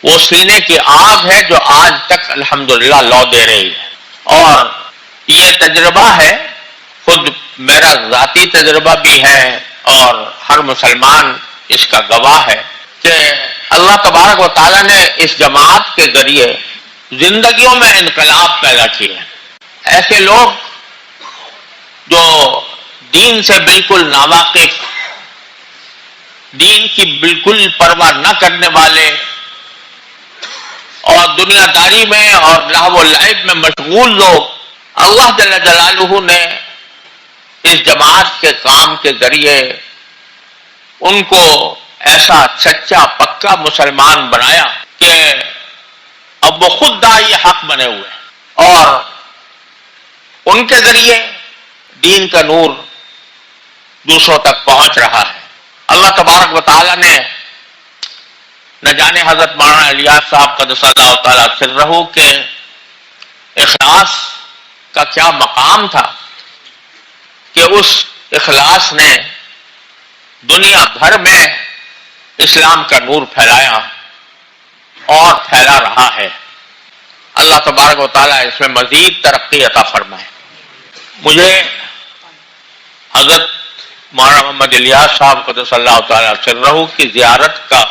وہ سینے کی آگ ہے جو آج تک الحمدللہ لو دے رہی ہے. اور یہ تجربہ ہے، خود میرا ذاتی تجربہ بھی ہے اور ہر مسلمان اس کا گواہ ہے کہ اللہ تبارک و تعالیٰ نے اس جماعت کے ذریعے زندگیوں میں انقلاب پیدا کیے ہیں. ایسے لوگ جو دین سے بالکل ناواقف، دین کی بالکل پرواہ نہ کرنے والے اور دنیا داری میں اور لہو و لعب میں مشغول لوگ، اللہ جل جلالہ نے اس جماعت کے کام کے ذریعے ان کو ایسا سچا پکا مسلمان بنایا کہ اب وہ خود داعی حق بنے ہوئے ہیں اور ان کے ذریعے دین کا نور دوسروں تک پہنچ رہا ہے. اللہ تبارک و تعالیٰ نے نہ جانے حضرت مولانا الیاس صاحب قدس اللہ تعالیٰ سرہ کے اخلاص کا کیا مقام تھا کہ اس اخلاص نے دنیا بھر میں اسلام کا نور پھیلایا اور پھیلا رہا ہے. اللہ تبارک و تعالیٰ اس میں مزید ترقی عطا فرمائے. مجھے حضرت مولانا محمد الیاس صاحب قدس اللہ تعالیٰ سرہ کی زیارت کا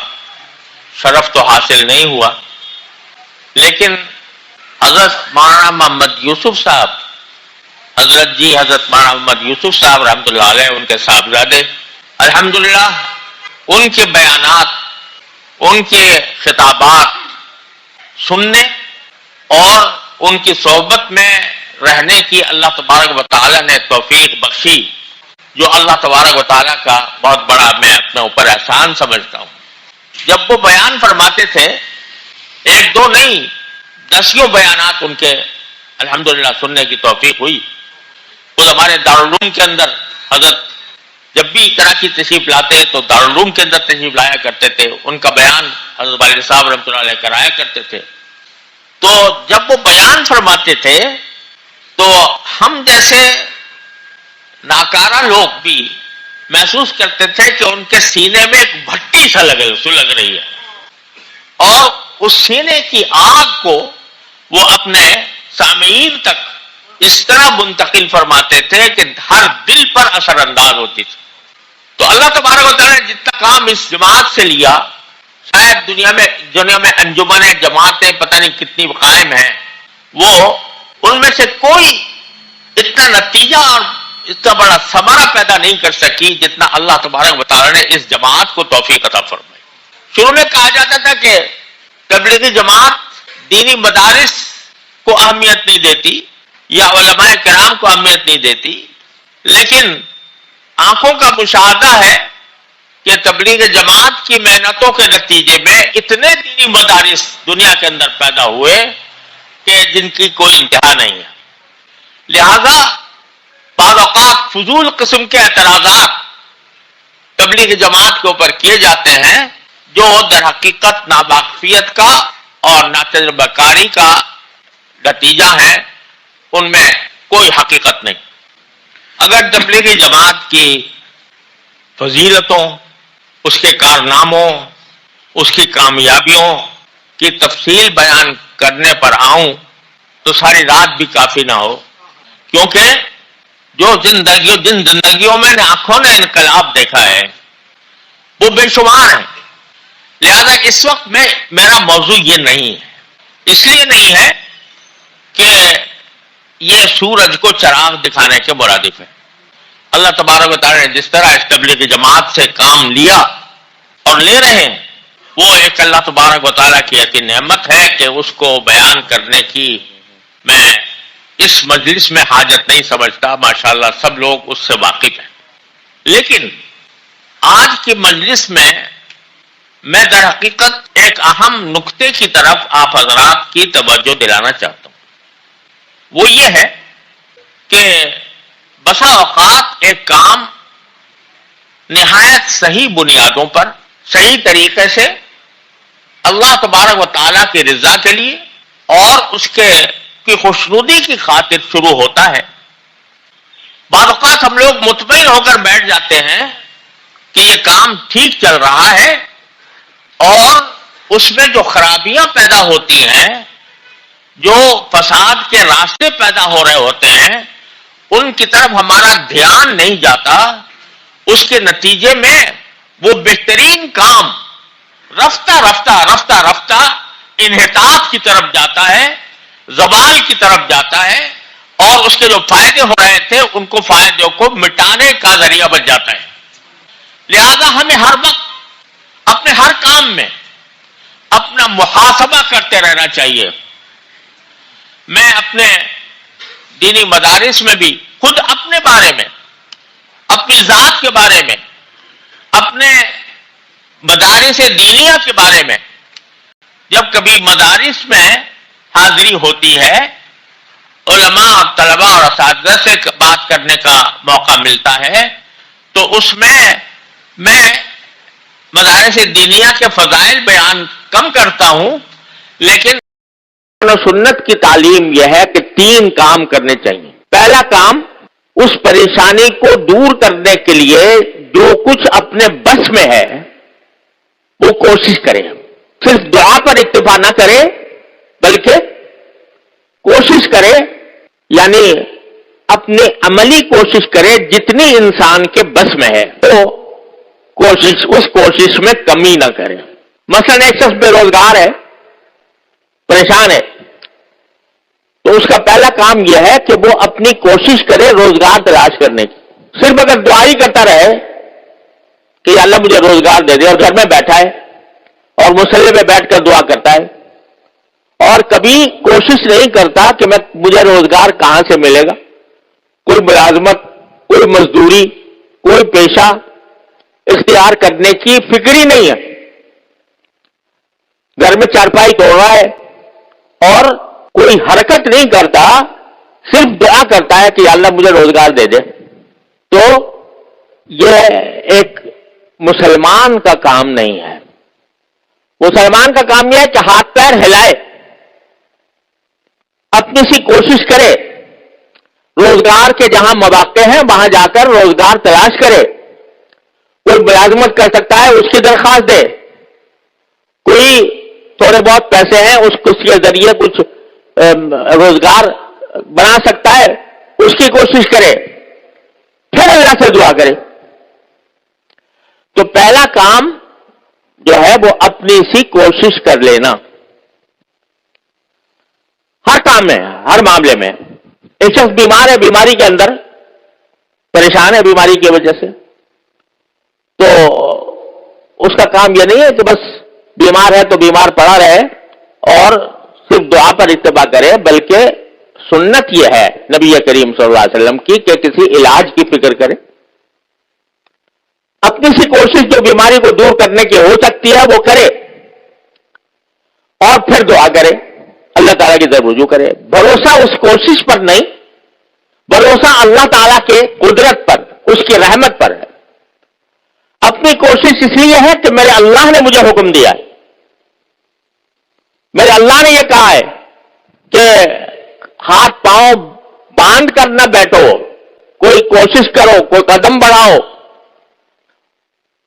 شرف تو حاصل نہیں ہوا، لیکن حضرت مولانا محمد یوسف صاحب، حضرت مولانا محمد یوسف صاحب رحمۃ اللہ علیہ، ان کے صاحبزادے، الحمدللہ ان کے بیانات، ان کے خطابات سننے اور ان کی صحبت میں رہنے کی اللہ تبارک و تعالیٰ نے توفیق بخشی، جو اللہ تبارک و تعالیٰ کا بہت بڑا میں اپنے اوپر احسان سمجھتا ہوں. جب وہ بیان فرماتے تھے، ایک دو نہیں، دسیوں بیانات ان کے الحمدللہ سننے کی توفیق ہوئی. خود ہمارے دارالعلوم کے اندر حضرت جب بھی کراچی تشریف لاتے تو دارالعلوم کے اندر تشریف لایا کرتے تھے، ان کا بیان حضرت والد صاحب رحمۃ اللہ علیہ کرایا کرتے تھے. تو جب وہ بیان فرماتے تھے تو ہم جیسے ناکارہ لوگ بھی محسوس کرتے تھے کہ ان کے سینے میں ایک بھٹی سا لگ رہی ہے، اور اس سینے کی آگ کو وہ اپنے سامعین تک اس طرح منتقل فرماتے تھے کہ ہر دل پر اثر انداز ہوتی تھی. تو اللہ تبارک و تعالیٰ نے جتنا کام اس جماعت سے لیا، شاید دنیا میں انجمنیں جماعتیں پتہ نہیں کتنی قائم ہیں، وہ ان میں سے کوئی اتنا نتیجہ اور اتنا بڑا ثمرہ پیدا نہیں کر سکی جتنا اللہ تبارک و تعالیٰ نے اس جماعت کو توفیق عطا فرمائی. شروع میں کہا جاتا تھا کہ تبلیغی جماعت دینی مدارس کو اہمیت نہیں دیتی یا علماء کرام کو اہمیت نہیں دیتی، لیکن آنکھوں کا مشاہدہ ہے کہ تبلیغ جماعت کی محنتوں کے نتیجے میں اتنے دینی مدارس دنیا کے اندر پیدا ہوئے کہ جن کی کوئی انتہا نہیں ہے. لہذا بعض اوقات فضول قسم کے اعتراضات تبلیغ جماعت کے اوپر کیے جاتے ہیں جو در حقیقت ناواقفیت کا اور ناتجربہ کاری کا نتیجہ ہے، ان میں کوئی حقیقت نہیں. اگر تبلیغی جماعت کی فضیلتوں، اس کے کارناموں، اس کی کامیابیوں کی تفصیل بیان کرنے پر آؤں تو ساری رات بھی کافی نہ ہو، کیونکہ جن زندگیوں میں آنکھوں نے انقلاب دیکھا ہے وہ بے شمار ہیں. لہذا اس وقت میں میرا موضوع یہ نہیں ہے، اس لیے نہیں ہے کہ یہ سورج کو چراغ دکھانے کے مرادف ہے. اللہ تبارک و تعالیٰ نے جس طرح اس تبلیغی جماعت سے کام لیا اور لے رہے ہیں، وہ ایک اللہ تبارک و تعالیٰ کی ایسی نعمت ہے کہ اس کو بیان کرنے کی میں اس مجلس میں حاجت نہیں سمجھتا. ماشاءاللہ سب لوگ اس سے واقف ہیں. لیکن آج کی مجلس میں در حقیقت ایک اہم نقطے کی طرف آپ حضرات کی توجہ دلانا چاہتا ہوں. وہ یہ ہے کہ بسا اوقات ایک کام نہایت صحیح بنیادوں پر، صحیح طریقے سے اللہ تبارک و تعالیٰ کی رضا کے لیے اور اس کی خوشنودی کی خاطر شروع ہوتا ہے. بعض اوقات ہم لوگ مطمئن ہو کر بیٹھ جاتے ہیں کہ یہ کام ٹھیک چل رہا ہے اور اس میں جو خرابیاں پیدا ہوتی ہیں، جو فساد کے راستے پیدا ہو رہے ہوتے ہیں، ان کی طرف ہمارا دھیان نہیں جاتا. اس کے نتیجے میں وہ بہترین کام رفتہ رفتہ رفتہ رفتہ انحطاط کی طرف جاتا ہے، زوال کی طرف جاتا ہے، اور اس کے جو فائدے ہو رہے تھے ان کو فائدوں کو مٹانے کا ذریعہ بن جاتا ہے. لہذا ہمیں ہر وقت اپنے ہر کام میں اپنا محاسبہ کرتے رہنا چاہیے. میں اپنے دینی مدارس میں بھی خود اپنے بارے میں، اپنی ذات کے بارے میں، اپنے مدارس دینیہ کے بارے میں، جب کبھی مدارس میں حاضری ہوتی ہے، علماء، طلباء اور اساتذہ سے بات کرنے کا موقع ملتا ہے، تو اس میں مدارس دینیہ کے فضائل بیان کم کرتا ہوں، لیکن سنت کی تعلیم یہ ہے کہ 3 کام کرنے چاہیے. پہلا کام، اس پریشانی کو دور کرنے کے لیے جو کچھ اپنے بس میں ہے وہ کوشش کریں. صرف دعا پر اکتفا نہ کرے بلکہ کوشش کرے، یعنی اپنی عملی کوشش کرے جتنی انسان کے بس میں ہے تو اس کوشش میں کمی نہ کرے. مثلا ایک شخص بے روزگار ہے، پریشان ہے، تو اس کا پہلا کام یہ ہے کہ وہ اپنی کوشش کرے روزگار تلاش کرنے کی. صرف اگر دعا ہی کرتا رہے کہ اللہ مجھے روزگار دے دے، اور گھر میں بیٹھا ہے اور مصلی پہ بیٹھ کر دعا کرتا ہے اور کبھی کوشش نہیں کرتا کہ مجھے روزگار کہاں سے ملے گا، کوئی ملازمت، کوئی مزدوری، کوئی پیشہ اختیار کرنے کی فکر ہی نہیں ہے، گھر میں چارپائی توڑ رہا ہے اور کوئی حرکت نہیں کرتا، صرف دعا کرتا ہے کہ اللہ مجھے روزگار دے دے، تو یہ ایک مسلمان کا کام نہیں ہے. مسلمان کا کام یہ ہے کہ ہاتھ پیر ہلائے، اپنی سی کوشش کرے، روزگار کے جہاں مواقع ہیں وہاں جا کر روزگار تلاش کرے. کوئی ملازمت کر سکتا ہے اس کی درخواست دے، کوئی تھوڑے بہت پیسے ہیں اس کے ذریعے کچھ روزگار بنا سکتا ہے اس کی کوشش کرے، پھر اللہ سے دعا کرے. تو پہلا کام جو ہے وہ اپنی سی کوشش کر لینا، ہر کام میں، ہر معاملے میں. ایک شخص بیمار ہے، بیماری کے اندر پریشان ہے بیماری کی وجہ سے، تو اس کا کام یہ نہیں ہے کہ بس بیمار ہے تو بیمار پڑا رہے اور صرف دعا پر اتباع کرے، بلکہ سنت یہ ہے نبی کریم صلی اللہ علیہ وسلم کی کہ کسی علاج کی فکر کرے، اپنی سی کوشش جو بیماری کو دور کرنے کی ہو سکتی ہے وہ کرے، اور پھر دعا کرے، اللہ تعالیٰ کی طرف رجوع کرے. بھروسہ اس کوشش پر نہیں، بھروسہ اللہ تعالیٰ کے قدرت پر، اس کی رحمت پر ہے. اپنی کوشش اس لیے ہے کہ میرے اللہ نے مجھے حکم دیا ہے، میرے اللہ نے یہ کہا ہے کہ ہاتھ پاؤں باندھ کر نہ بیٹھو، کوئی کوشش کرو، کوئی قدم بڑھاؤ،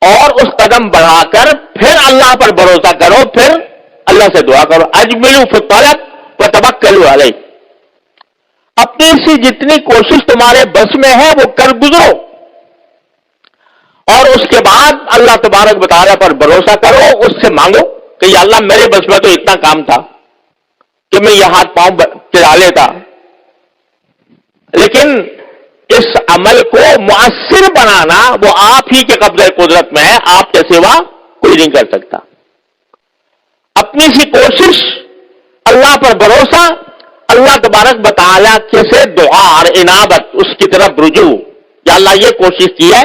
اور اس قدم بڑھا کر پھر اللہ پر بھروسہ کرو، پھر اللہ سے دعا کرو. اجملوا فی الطلب وتوکلوا علیہ. اپنی سی جتنی کوشش تمہارے بس میں ہے وہ کر گزرو، اور اس کے بعد اللہ تبارک و تعالیٰ پر بھروسہ کرو، اس سے مانگو کہ یا اللہ میرے بس میں تو اتنا کام تھا کہ میں یہ ہاتھ پاؤں چلا لیتا، لیکن اس عمل کو مؤثر بنانا وہ آپ ہی کے قبضہ قدرت میں ہے، آپ کے سوا کوئی نہیں کر سکتا. اپنی سی کوشش، اللہ پر بھروسہ، اللہ تبارک و تعالیٰ سے دعا اور انابت، اس کی طرف رجوع، یا اللہ یہ کوشش کی ہے،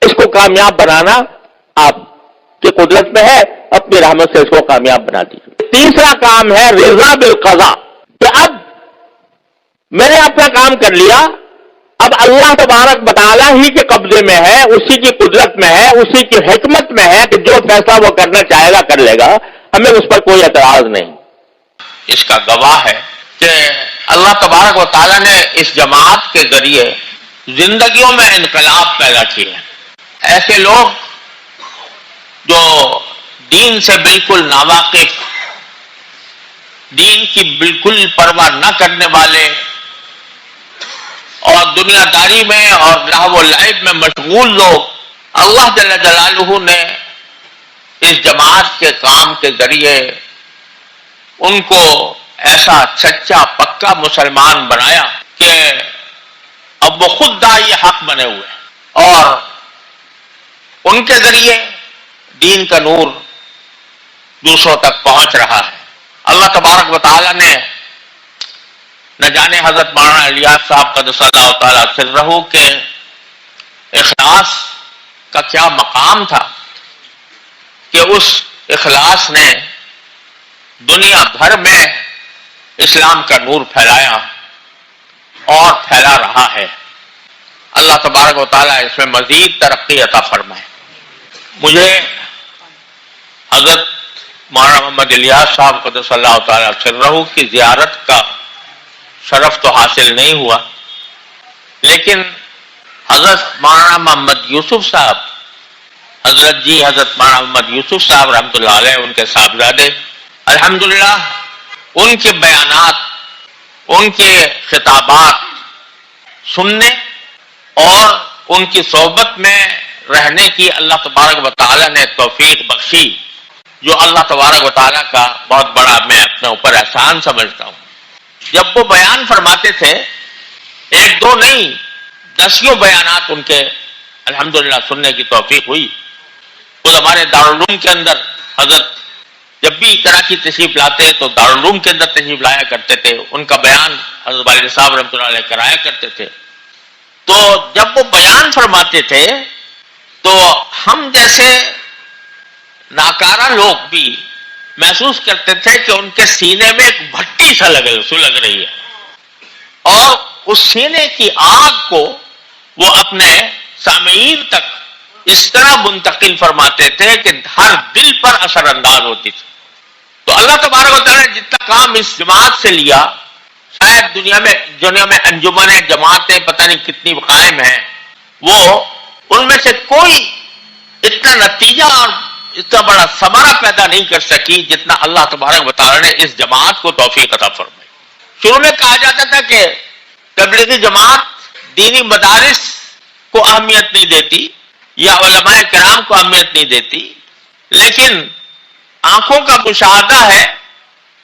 اس کو کامیاب بنانا آپ کی قدرت میں ہے، اپنی رحمت سے اس کو کامیاب بنا دیجیے. تیسرا کام ہے رضا بالقضاء، کہ اب میں نے اپنا کام کر لیا، اب اللہ تبارک و تعالیٰ ہی کے قبضے میں ہے، اسی کی قدرت میں ہے، اسی کی حکمت میں ہے کہ جو فیصلہ وہ کرنا چاہے گا کر لے گا، ہمیں اس پر کوئی اعتراض نہیں. اس کا گواہ ہے کہ اللہ تبارک و تعالیٰ نے اس جماعت کے ذریعے زندگیوں میں انقلاب پیدا کیے ہیں. ایسے لوگ جو دین سے بالکل ناواقف، دین کی بالکل پرواہ نہ کرنے والے اور دنیا داری میں اور لہو و لعب میں مشغول لوگ، اللہ جل جلالہ نے اس جماعت کے کام کے ذریعے ان کو ایسا سچا پکا مسلمان بنایا کہ اب وہ خود داعی حق بنے ہوئے اور ان کے ذریعے دین کا نور دوسروں تک پہنچ رہا ہے۔ اللہ تبارک و تعالی نے نہ جانے حضرت مولانا الیاس صاحب قدس اللہ تعالی سرہ کے اخلاص کا کیا مقام تھا کہ اس اخلاص نے دنیا بھر میں اسلام کا نور پھیلایا اور پھیلا رہا ہے۔ اللہ تبارک و تعالیٰ اس میں مزید ترقی عطا فرمائے۔ مجھے حضرت مولانا محمد الیاس صاحب قدس اللہ تعالیٰ سرہ کی زیارت کا شرف تو حاصل نہیں ہوا، لیکن حضرت مولانا محمد یوسف صاحب، حضرت مولانا محمد یوسف صاحب رحمۃ اللہ علیہ، ان کے صاحبزادے، الحمدللہ ان کے بیانات، ان کے خطابات سننے اور ان کی صحبت میں رہنے کی اللہ تبارک و تعالیٰ نے توفیق بخشی، جو اللہ تبارک و تعالیٰ کا بہت بڑا میں اپنے اوپر احسان سمجھتا ہوں۔ جب وہ بیان فرماتے تھے، ایک دو نہیں، دسیوں بیانات ان کے الحمدللہ سننے کی توفیق ہوئی۔ وہ ہمارے دارالعلوم کے اندر حضرت جب بھی کراچی تشریف لاتے تو دارالعلوم کے اندر تشریف لایا کرتے تھے، ان کا بیان حضرت والد صاحب رحمۃ اللہ علیہ کرایا کرتے تھے۔ تو جب وہ بیان فرماتے تھے تو ہم جیسے ناکارہ لوگ بھی محسوس کرتے تھے کہ ان کے سینے میں ایک بھٹی سا لگ رہی ہے، اور اس سینے کی آگ کو وہ اپنے سامعین تک اس طرح منتقل فرماتے تھے کہ ہر دل پر اثر انداز ہوتی تھی۔ تو اللہ تبارک و تعالیٰ نے جتنا کام اس جماعت سے لیا، شاید دنیا میں انجمنیں جماعتیں پتہ نہیں کتنی قائم ہیں، وہ ان میں سے کوئی اتنا نتیجہ اور اتنا بڑا ثمرہ پیدا نہیں کر سکی جتنا اللہ تبارک و تعالیٰ نے اس جماعت کو توفیق عطا فرمائی۔ شروع میں کہا جاتا تھا کہ تبلیغی جماعت دینی مدارس کو اہمیت نہیں دیتی یا علماء کرام کو اہمیت نہیں دیتی، لیکن آنکھوں کا مشاہدہ ہے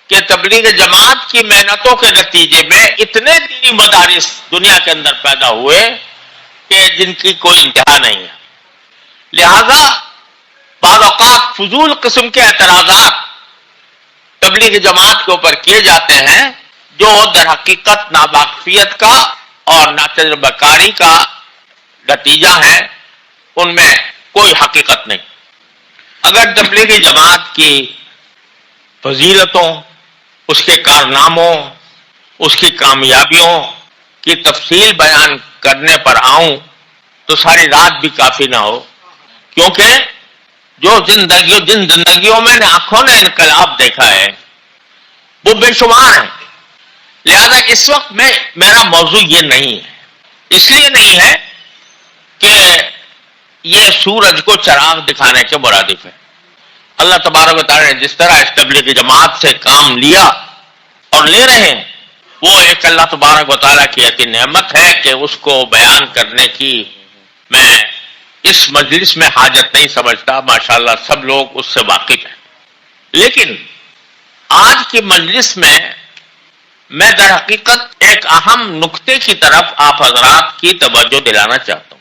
کہ تبلیغ جماعت کی محنتوں کے نتیجے میں اتنے دینی مدارس دنیا کے اندر پیدا ہوئے کہ جن کی کوئی انتہا نہیں ہے۔ لہذا بعض اوقات فضول قسم کے اعتراضات تبلیغ جماعت کے اوپر کیے جاتے ہیں جو در حقیقت ناواقفیت کا اور ناتجربہ کاری کا نتیجہ ہے، ان میں کوئی حقیقت نہیں۔ اگر تبلیغی جماعت کی فضیلتوں، اس کے کارناموں، اس کی کامیابیوں کی تفصیل بیان کرنے پر آؤں تو ساری رات بھی کافی نہ ہو، کیونکہ جن زندگیوں میں آنکھوں نے انقلاب دیکھا ہے وہ بے شمار ہیں۔ لہذا اس وقت میرا موضوع یہ نہیں ہے، اس لیے نہیں ہے کہ یہ سورج کو چراغ دکھانے کے مرادف ہے۔ اللہ تبارک و تعالیٰ نے جس طرح اس تبلیغی جماعت سے کام لیا اور لے رہے ہیں، وہ ایک اللہ تبارک و تعالیٰ کی ایسی نعمت ہے کہ اس کو بیان کرنے کی میں اس مجلس میں حاجت نہیں سمجھتا۔ ماشاءاللہ سب لوگ اس سے واقف ہیں، لیکن آج کی مجلس میں در حقیقت ایک اہم نقطے کی طرف آپ حضرات کی توجہ دلانا چاہتا ہوں۔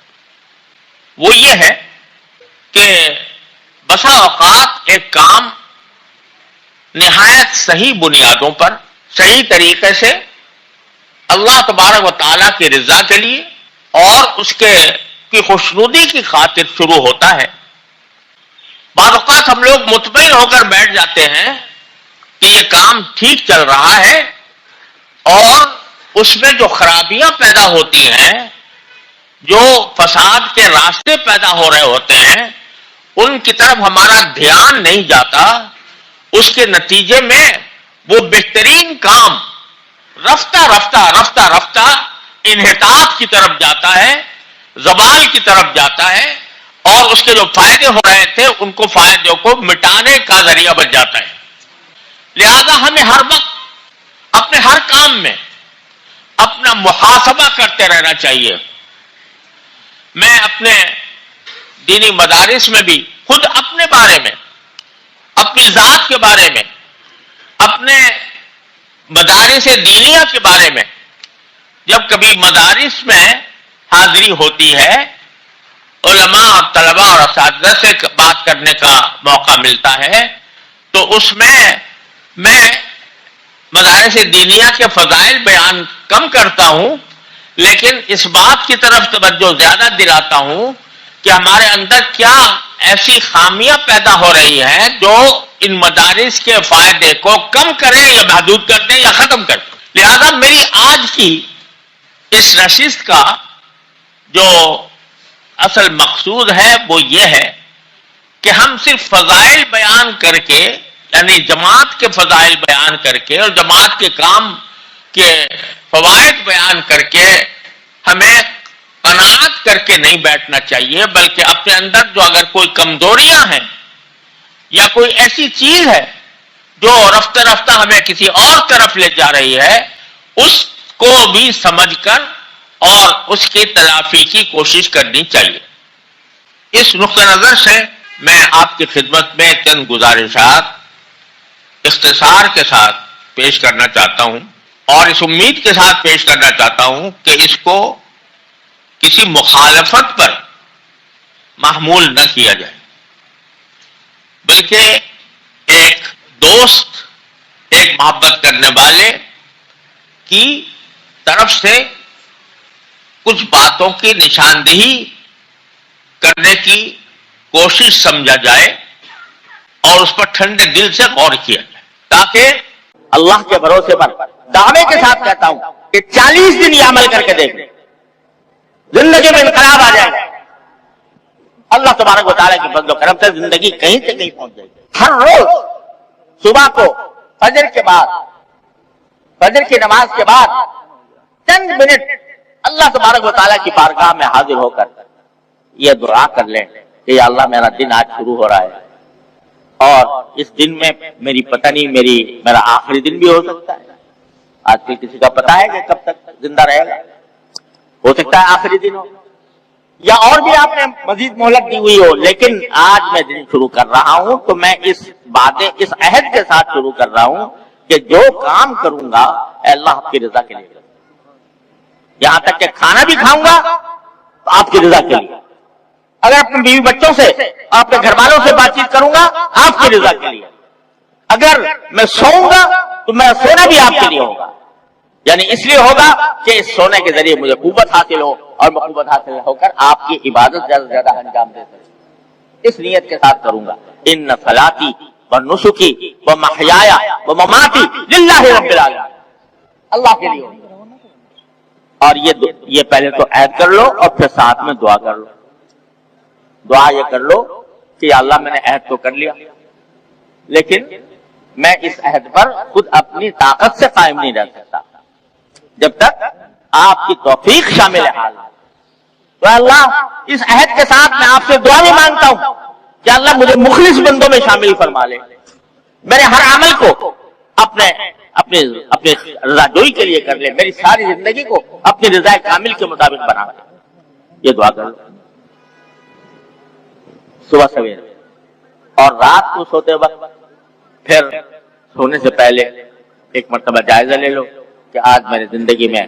وہ یہ ہے کہ بسا اوقات ایک کام نہایت صحیح بنیادوں پر، صحیح طریقے سے اللہ تبارک و تعالیٰ کی رضا کے لیے اور اس کی خوشنودی کی خاطر شروع ہوتا ہے۔ بعض اوقات ہم لوگ مطمئن ہو کر بیٹھ جاتے ہیں کہ یہ کام ٹھیک چل رہا ہے، اور اس میں جو خرابیاں پیدا ہوتی ہیں، جو فساد کے راستے پیدا ہو رہے ہوتے ہیں، ان کی طرف ہمارا دھیان نہیں جاتا۔ اس کے نتیجے میں وہ بہترین کام رفتہ رفتہ انحطاط کی طرف جاتا ہے، زوال کی طرف جاتا ہے، اور اس کے جو فائدے ہو رہے تھے ان کو فائدوں کو مٹانے کا ذریعہ بن جاتا ہے. لہذا ہمیں ہر وقت اپنے ہر کام میں اپنا محاسبہ کرتے رہنا چاہیے. میں اپنے دینی مدارس میں بھی خود اپنے بارے میں، اپنی ذات کے بارے میں، اپنے مدارس دینیہ کے بارے میں، جب کبھی مدارس میں حاضری ہوتی ہے، علماء اور طلباء اور اساتذہ سے بات کرنے کا موقع ملتا ہے، تو اس میں مدارس دینیہ کے فضائل بیان کم کرتا ہوں، لیکن اس بات کی طرف توجہ زیادہ دلاتا ہوں کہ ہمارے اندر کیا ایسی خامیاں پیدا ہو رہی ہیں جو ان مدارس کے فائدے کو کم کریں یا محدود کر دیں یا ختم کر دیں. لہذا میری آج کی اس نشست کا جو اصل مقصود ہے وہ یہ ہے کہ ہم صرف فضائل بیان کر کے، یعنی جماعت کے فضائل بیان کر کے اور جماعت کے کام کے فوائد بیان کر کے ہمیں قناعت کر کے نہیں بیٹھنا چاہیے، بلکہ اپنے اندر جو اگر کوئی کمزوریاں ہیں یا کوئی ایسی چیز ہے جو رفتہ رفتہ ہمیں کسی اور طرف لے جا رہی ہے، اس کو بھی سمجھ کر اور اس کی تلافی کی کوشش کرنی چاہیے. اس نقطہ نظر سے میں آپ کی خدمت میں چند گزارشات اختصار کے ساتھ پیش کرنا چاہتا ہوں، اور اس امید کے ساتھ پیش کرنا چاہتا ہوں کہ اس کو کسی مخالفت پر محمول نہ کیا جائے، بلکہ ایک دوست، ایک محبت کرنے والے کی طرف سے کچھ باتوں کی نشاندہی کرنے کی کوشش سمجھا جائے اور اس پر ٹھنڈے دل سے غور کیا جائے، تاکہ اللہ کے بھروسے پر دعوے کے ساتھ کہتا ہوں کہ 40 دن یہ عمل کر کے دیکھ لیں، زندگی میں انقلاب آ جائے گا. اللہ تبارک و تعالیٰ کی فضل و کرم سے زندگی کہیں سے کہیں پہنچ جائے گی. ہر روز صبح کو فجر کے بعد، فجر کی نماز کے بعد چند منٹ اللہ تبارک و تعالیٰ کی بارگاہ میں حاضر ہو کر یہ دعا کر لیں کہ یا اللہ میرا دن آج شروع ہو رہا ہے اور اس دن میں میری پتہ نہیں میرا آخری دن بھی ہو سکتا ہے. آج کل کسی کا پتہ ہے کہ کب تک زندہ رہے گا، ہو سکتا ہے آخری دن ہو یا اور بھی آپ نے مزید مہلت دی ہوئی ہو، لیکن آج میں دن شروع کر رہا ہوں تو میں اس عہد کے ساتھ شروع کر رہا ہوں کہ جو کام کروں گا اے اللہ آپ کی رضا کے لیے، یہاں تک کہ کھانا بھی کھاؤں گا تو آپ کی رضا کے لیے، اگر اپنے بیوی بچوں سے اپنے گھر والوں سے بات چیت کروں گا آپ کی رضا کے لیے، اگر میں سوؤں گا تو میرا سونا بھی آپ کے لیے ہوگا، یعنی اس لیے ہوگا کہ اس سونے کے ذریعے مجھے قوت حاصل ہو اور میں قوت حاصل ہو کر آپ کی عبادت زیادہ سے زیادہ انجام دے سکوں. اس نیت کے ساتھ کروں گا ان صلاتی و نسکی و محیایا و مماتی للہ رب العالمین، اللہ کے لیے. اور یہ پہلے تو عہد کر لو اور پھر ساتھ میں دعا کر لو. دعا یہ کر لو کہ یا اللہ میں نے عہد تو کر لیا، لیکن میں اس عہد پر خود اپنی طاقت سے قائم نہیں رہ سکتا جب تک آپ کی توفیق شامل حال ہے. تو اللہ اس عہد کے ساتھ میں آپ سے دعا بھی مانگتا ہوں کہ اللہ مجھے مخلص بندوں میں شامل فرما لے، میرے ہر عمل کو اپنے رضا جوئی کے لیے کر لے، میری ساری زندگی کو اپنی رضا کامل کے مطابق بنا دے. یہ دعا کر لو صبح سویرے، اور رات کو سوتے وقت پھر سونے سے پہلے ایک مرتبہ جائزہ لے لو کہ آج میری زندگی میں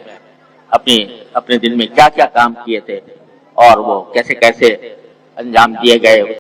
اپنے دن میں کیا کیا کام کیے تھے اور وہ کیسے کیسے انجام دیے گئے.